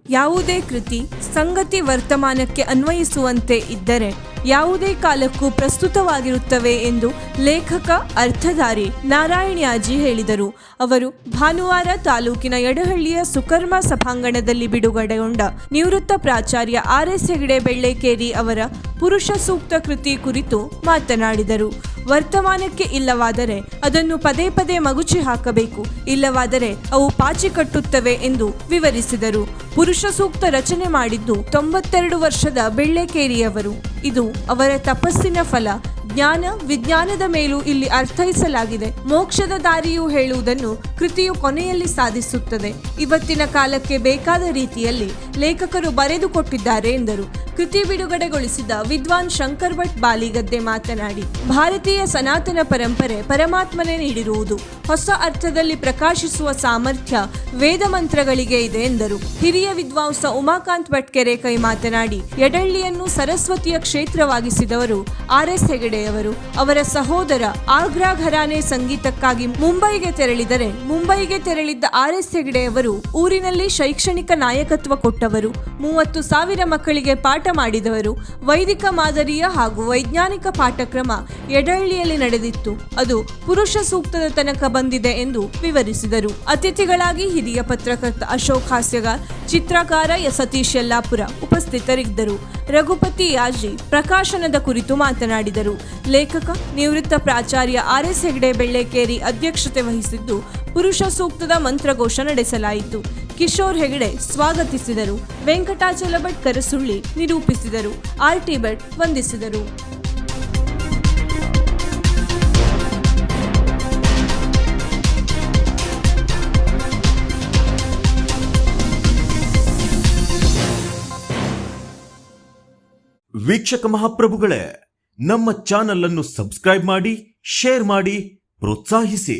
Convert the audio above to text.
ಯಾವುದೇ ಕೃತಿ ಸಂಗತಿ ವರ್ತಮಾನಕ್ಕೆ ಅನ್ವಯಿಸುವಂತೆ ಇದ್ದರೆ ಯಾವುದೇ ಕಾಲಕ್ಕೂ ಪ್ರಸ್ತುತವಾಗಿರುತ್ತವೆ ಎಂದು ಲೇಖಕ ಅರ್ಥಧಾರಿ ನಾರಾಯಣಯಾಜಿ ಹೇಳಿದರು. ಅವರು ಭಾನುವಾರ ತಾಲೂಕಿನ ಯಡಹಳ್ಳಿಯ ಸುಕರ್ಮ ಸಭಾಂಗಣದಲ್ಲಿ ಬಿಡುಗಡೆಗೊಂಡ ನಿವೃತ್ತ ಪ್ರಾಚಾರ್ಯ RS ಹೆಗಡೆ ಬೆಳ್ಳೇಕೇರಿ ಅವರ ಪುರುಷ ಸೂಕ್ತ ಕೃತಿ ಕುರಿತು ಮಾತನಾಡಿದರು. ವರ್ತಮಾನಕ್ಕೆ ಇಲ್ಲವಾದರೆ ಅದನ್ನು ಪದೇ ಪದೇ ಮಗುಚಿ ಹಾಕಬೇಕು, ಇಲ್ಲವಾದರೆ ಅವು ಪಾಚಿ ಕಟ್ಟುತ್ತವೆ ಎಂದು ವಿವರಿಸಿದರು. ಪುರುಷ ಸೂಕ್ತ ರಚನೆ ಮಾಡಿದ್ದು 92 ವರ್ಷದ ಬೆಳ್ಳೇಕೇರಿಯವರು. ಇದು ಅವರ ತಪಸ್ಸಿನ ಫಲ. ಜ್ಞಾನ ವಿಜ್ಞಾನದ ಮೇಲೂ ಇಲ್ಲಿ ಅರ್ಥೈಸಲಾಗಿದೆ. ಮೋಕ್ಷದ ದಾರಿಯು ಹೇಳುವುದನ್ನು ಕೃತಿಯು ಕೊನೆಯಲ್ಲಿ ಸಾಧಿಸುತ್ತದೆ. ಇವತ್ತಿನ ಕಾಲಕ್ಕೆ ಬೇಕಾದ ರೀತಿಯಲ್ಲಿ ಲೇಖಕರು ಬರೆದುಕೊಟ್ಟಿದ್ದಾರೆ ಎಂದರು. ಕೃತಿ ಬಿಡುಗಡೆಗೊಳಿಸಿದ ವಿದ್ವಾನ್ ಶಂಕರ್ ಭಟ್ ಬಾಲಿಗದ್ದೆ ಮಾತನಾಡಿ, ಭಾರತೀಯ ಸನಾತನ ಪರಂಪರೆ ಪರಮಾತ್ಮನೇ ನೀಡಿರುವುದು. ಹೊಸ ಅರ್ಥದಲ್ಲಿ ಪ್ರಕಾಶಿಸುವ ಸಾಮರ್ಥ್ಯ ವೇದ ಮಂತ್ರಗಳಿಗೆ ಇದೆ ಎಂದರು. ಹಿರಿಯ ವಿದ್ವಾಂಸ ಉಮಾಕಾಂತ್ ಭಟ್ಕೆರೆ ಕೈ ಮಾತನಾಡಿ, ಯಡಹಳ್ಳಿಯನ್ನು ಸರಸ್ವತಿಯ ಕ್ಷೇತ್ರವಾಗಿಸಿದವರು RS ಹೆಗಡೆಯವರು. ಅವರ ಸಹೋದರ ಆಗ್ರಾ ಘರಾನೆ ಸಂಗೀತಕ್ಕಾಗಿ ಮುಂಬೈಗೆ ತೆರಳಿದರೆ ಮುಂಬೈಗೆ ತೆರಳಿದ್ದ RS ಹೆಗಡೆಯವರು ಊರಿನಲ್ಲಿ ಶೈಕ್ಷಣಿಕ ನಾಯಕತ್ವ ಕೊಟ್ಟವರು. 30,000 ಮಕ್ಕಳಿಗೆ ಪಾಠ ಮಾಡಿದವರು. ವೈದಿಕ ಮಾದರಿಯ ಹಾಗೂ ವೈಜ್ಞಾನಿಕ ಪಾಠಕ್ರಮ ಯಡಹಳ್ಳಿಯಲ್ಲಿ ನಡೆದಿತ್ತು. ಅದು ಪುರುಷ ಸೂಕ್ತದ ತನಕ ಬಂದಿದೆ ಎಂದು ವಿವರಿಸಿದರು. ಅತಿಥಿಗಳಾಗಿ ಹಿರಿಯ ಪತ್ರಕರ್ತ ಅಶೋಕ್ ಹಾಸ್ಯಗಾರ್, ಚಿತ್ರಕಾರ ಸತೀಶ್ ಯಲ್ಲಾಪುರ ಉಪಸ್ಥಿತರಿದ್ದರು. ರಘುಪತಿ ಯಾಜಿ ಪ್ರಕಾಶನದ ಕುರಿತು ಮಾತನಾಡಿದರು. ಲೇಖಕ ನಿವೃತ್ತ ಪ್ರಾಚಾರ್ಯ RS ಹೆಗಡೆ ಬೆಳ್ಳೇಕೇರಿ ಅಧ್ಯಕ್ಷತೆ ವಹಿಸಿದ್ದು ಪುರುಷ ಸೂಕ್ತದ ಮಂತ್ರಘೋಷ ನಡೆಸಲಾಯಿತು. ಕಿಶೋರ್ ಹೆಗಡೆ ಸ್ವಾಗತಿಸಿದರು. ವೆಂಕಟಾಚಲ ಭಟ್ ಕರಸುಳ್ಳಿ ನಿರೂಪಿಸಿದರು. RT ಭಟ್ ವಂದಿಸಿದರು. ವೀಕ್ಷಕ ಮಹಾಪ್ರಭುಗಳೇ, ನಮ್ಮ ಚಾನಲ್ ಅನ್ನು ಸಬ್ಸ್ಕ್ರೈಬ್ ಮಾಡಿ, ಶೇರ್ ಮಾಡಿ, ಪ್ರೋತ್ಸಾಹಿಸಿ.